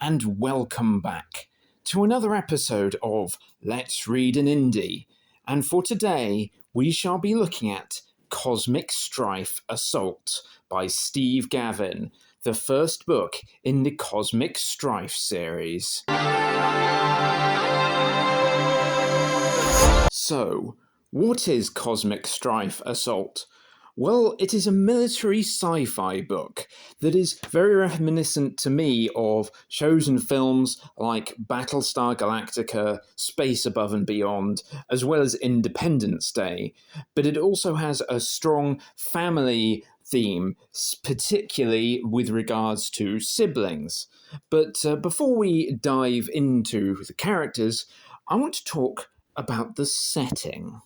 and welcome back to another episode of Let's Read an Indie. And for today, we shall be looking at Cosmic Strife Assault by Steve Gavin, the first book in the Cosmic Strife series. So, what is Cosmic Strife Assault? Well, it is a military sci-fi book that is very reminiscent to me of shows and films like Battlestar Galactica, Space Above and Beyond, as well as Independence Day. But it also has a strong family theme, particularly with regards to siblings. But before we dive into the characters, I want to talk about the setting.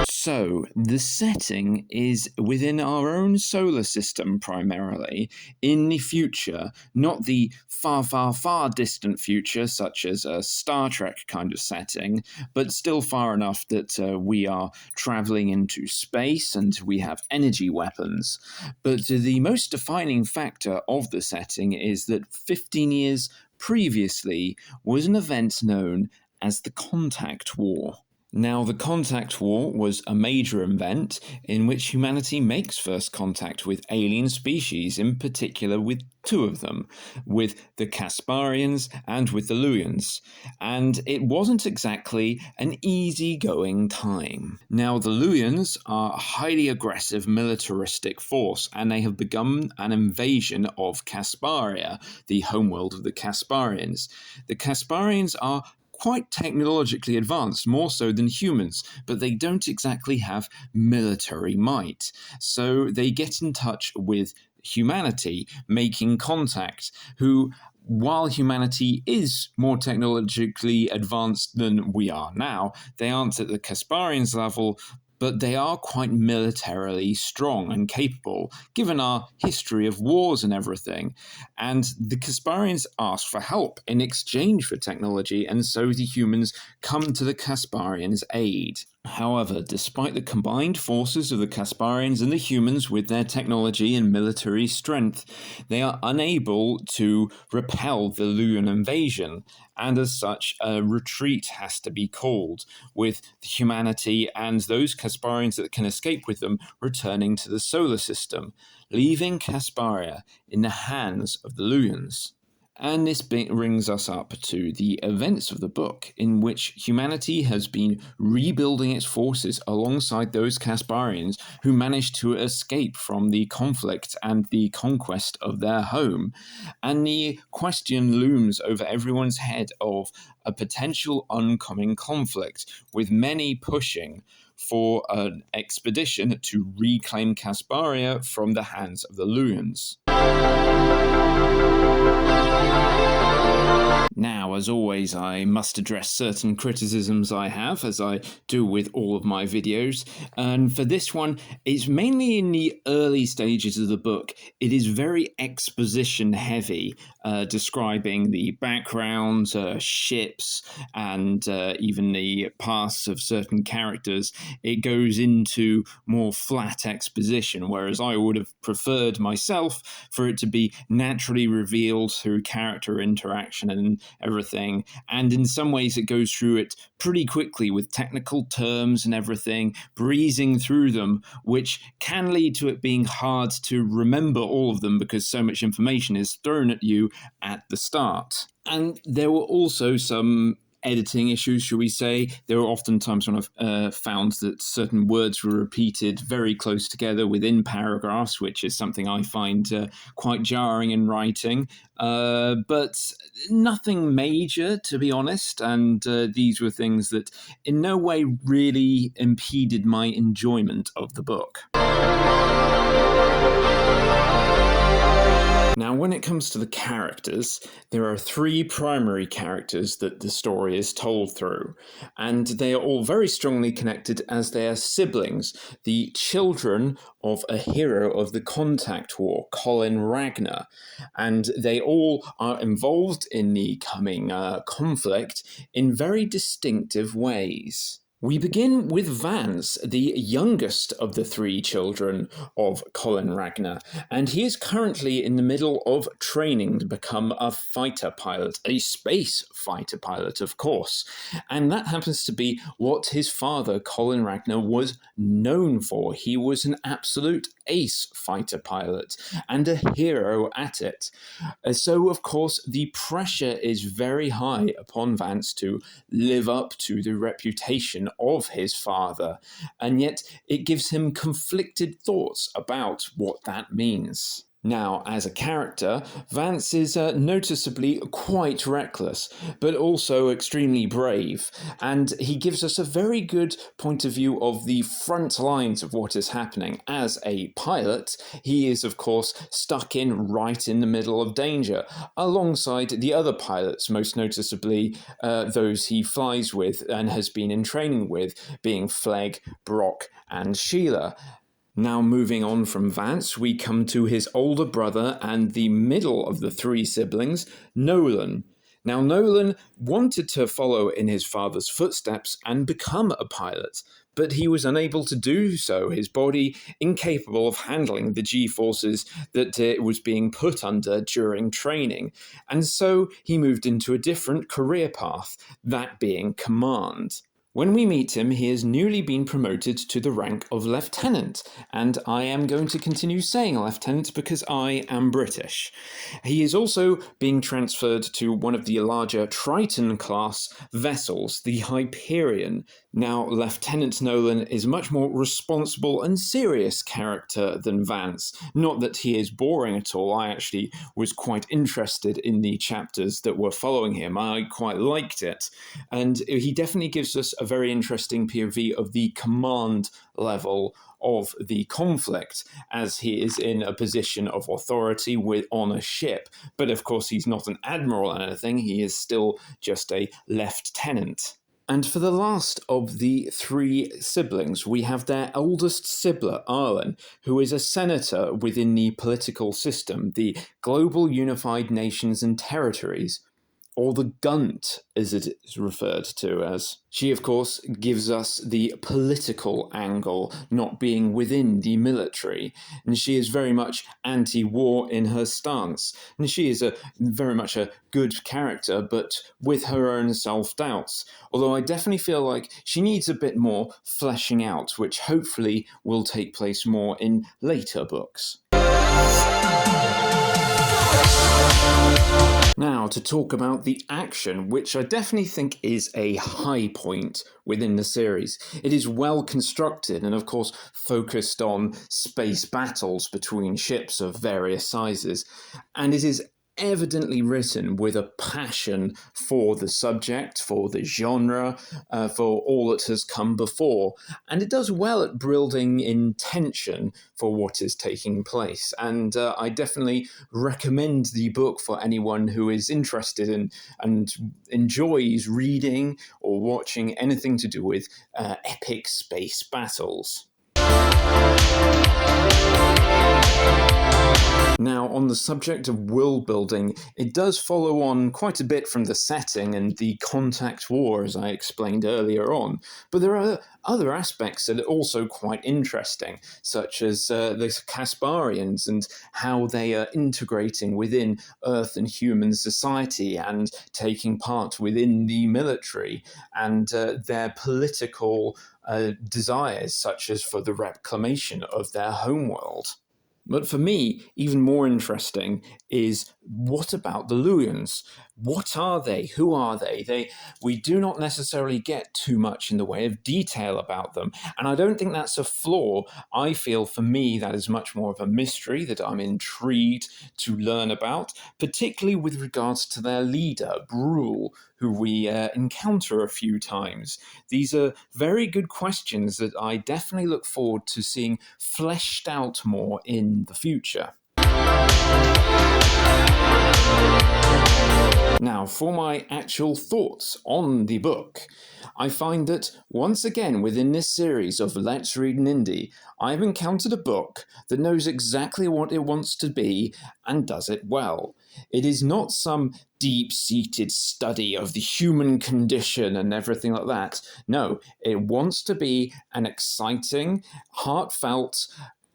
So, the setting is within our own solar system primarily, in the future, not the far, far, far distant future, such as a Star Trek kind of setting, but still far enough that we are travelling into space and we have energy weapons. But the most defining factor of the setting is that 15 years previously was an event known as the Contact War. Now, the Contact War was a major event in which humanity makes first contact with alien species, in particular with two of them, with the Casparians and with the Luyans. And it wasn't exactly an easy-going time. Now, the Luyans are a highly aggressive militaristic force, and they have begun an invasion of Casparia, the homeworld of the Casparians. The Casparians are quite technologically advanced, more so than humans, but they don't exactly have military might. So they get in touch with humanity, making contact, who, while humanity is more technologically advanced than we are now, they aren't at the Casparians level, but they are quite militarily strong and capable, given our history of wars and everything. And the Casparians ask for help in exchange for technology, and so the humans come to the Casparians' aid. However, despite the combined forces of the Casparians and the humans with their technology and military strength, they are unable to repel the Luyan invasion, and as such, a retreat has to be called, with humanity and those Casparians that can escape with them returning to the solar system, leaving Casparia in the hands of the Luyans. And this brings us up to the events of the book, in which humanity has been rebuilding its forces alongside those Casparians who managed to escape from the conflict and the conquest of their home. And the question looms over everyone's head of a potential oncoming conflict, with many pushing for an expedition to reclaim Casparia from the hands of the Luyans. Now, as always, I must address certain criticisms I have, as I do with all of my videos, and for this one, it's mainly in the early stages of the book. It is very exposition heavy, describing the background, ships, and even the pasts of certain characters. It goes into more flat exposition, whereas I would have preferred myself for it to be naturally revealed through character interaction and everything, and in some ways it goes through it pretty quickly with technical terms and everything, breezing through them, which can lead to it being hard to remember all of them because so much information is thrown at you at the start. And there were also some editing issues, shall we say. There were often times when I've found that certain words were repeated very close together within paragraphs, which is something I find quite jarring in writing. But nothing major, to be honest, and these were things that in no way really impeded my enjoyment of the book. Now, when it comes to the characters, there are three primary characters that the story is told through, and they are all very strongly connected as they are siblings, the children of a hero of the Contact War, Colin Ragnar, and they all are involved in the coming conflict in very distinctive ways. We begin with Vance, the youngest of the three children of Colin Ragnar, and he is currently in the middle of training to become a fighter pilot, a space fighter pilot, of course. And that happens to be what his father, Colin Ragnar, was known for. He was an absolute ace fighter pilot and a hero at it. So, of course, the pressure is very high upon Vance to live up to the reputation of his father, and yet it gives him conflicted thoughts about what that means. Now, as a character, Vance is noticeably quite reckless, but also extremely brave, and he gives us a very good point of view of the front lines of what is happening. As a pilot, he is, of course, stuck in right in the middle of danger, alongside the other pilots, most noticeably those he flies with and has been in training with, being Flegg, Brock, and Sheila. Now, moving on from Vance, we come to his older brother and the middle of the three siblings, Nolan. Now, Nolan wanted to follow in his father's footsteps and become a pilot, but he was unable to do so, his body incapable of handling the G-forces that it was being put under during training. And so he moved into a different career path, that being command. When we meet him, he has newly been promoted to the rank of lieutenant, and I am going to continue saying lieutenant because I am British. He is also being transferred to one of the larger Triton-class vessels, the Hyperion. Now, Lieutenant Nolan is a much more responsible and serious character than Vance. Not that he is boring at all. I actually was quite interested in the chapters that were following him. I quite liked it. And he definitely gives us a very interesting POV of the command level of the conflict, as he is in a position of authority on a ship. But of course, he's not an admiral or anything. He is still just a lieutenant. And for the last of the three siblings, we have their oldest sibling, Arlen, who is a senator within the political system, the Global Unified Nations and Territories, or the Gunt, as it is referred to as. She, of course, gives us the political angle, not being within the military, and she is very much anti-war in her stance. And she is very much a good character, but with her own self-doubts. Although I definitely feel like she needs a bit more fleshing out, which hopefully will take place more in later books. Now, to talk about the action, which I definitely think is a high point within the series. It is well constructed and, of course, focused on space battles between ships of various sizes, and it is evidently written with a passion for the subject, for the genre, for all that has come before. And it does well at building in tension for what is taking place. And I definitely recommend the book for anyone who is interested in and enjoys reading or watching anything to do with epic space battles. Now, on the subject of world building, it does follow on quite a bit from the setting and the contact war, as I explained earlier on, but there are other aspects that are also quite interesting, such as the Casparians and how they are integrating within Earth and human society and taking part within the military, and their political desires, such as for the reclamation of their homeworld. But for me, even more interesting is, what about the Luyans? What are they? Who are they? We do not necessarily get too much in the way of detail about them, and I don't think that's a flaw. I feel, for me, that is much more of a mystery that I'm intrigued to learn about, particularly with regards to their leader, Brule, who we encounter a few times. These are very good questions that I definitely look forward to seeing fleshed out more in the future. Now, for my actual thoughts on the book, I find that, once again, within this series of Let's Read an Indie, I've encountered a book that knows exactly what it wants to be and does it well. It is not some deep-seated study of the human condition and everything like that. No, it wants to be an exciting, heartfelt,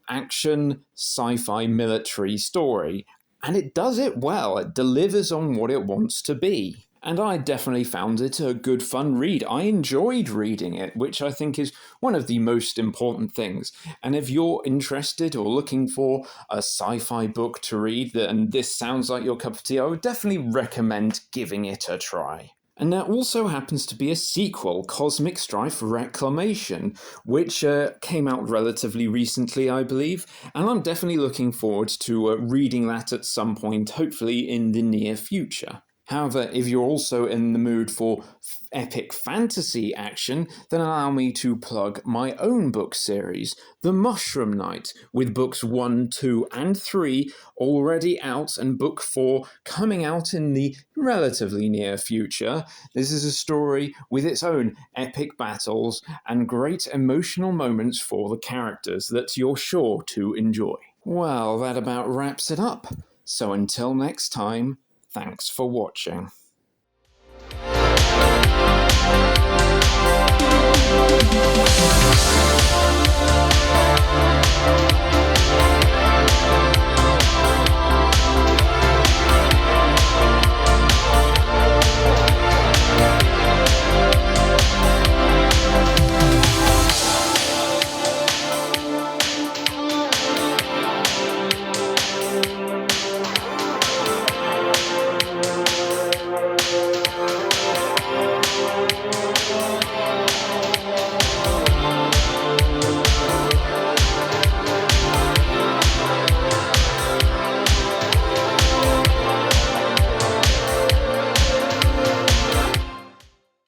action, sci-fi, military story. And it does it well. It delivers on what it wants to be. And I definitely found it a good fun read. I enjoyed reading it, which I think is one of the most important things. And if you're interested or looking for a sci-fi book to read, and this sounds like your cup of tea, I would definitely recommend giving it a try. And there also happens to be a sequel, Cosmic Strife Reclamation, which came out relatively recently, I believe, and I'm definitely looking forward to reading that at some point, hopefully in the near future. However, if you're also in the mood for epic fantasy action, then allow me to plug my own book series, The Mushroom Knight, with books 1, 2, and 3 already out and book 4 coming out in the relatively near future. This is a story with its own epic battles and great emotional moments for the characters that you're sure to enjoy. Well, that about wraps it up. So until next time, thanks for watching.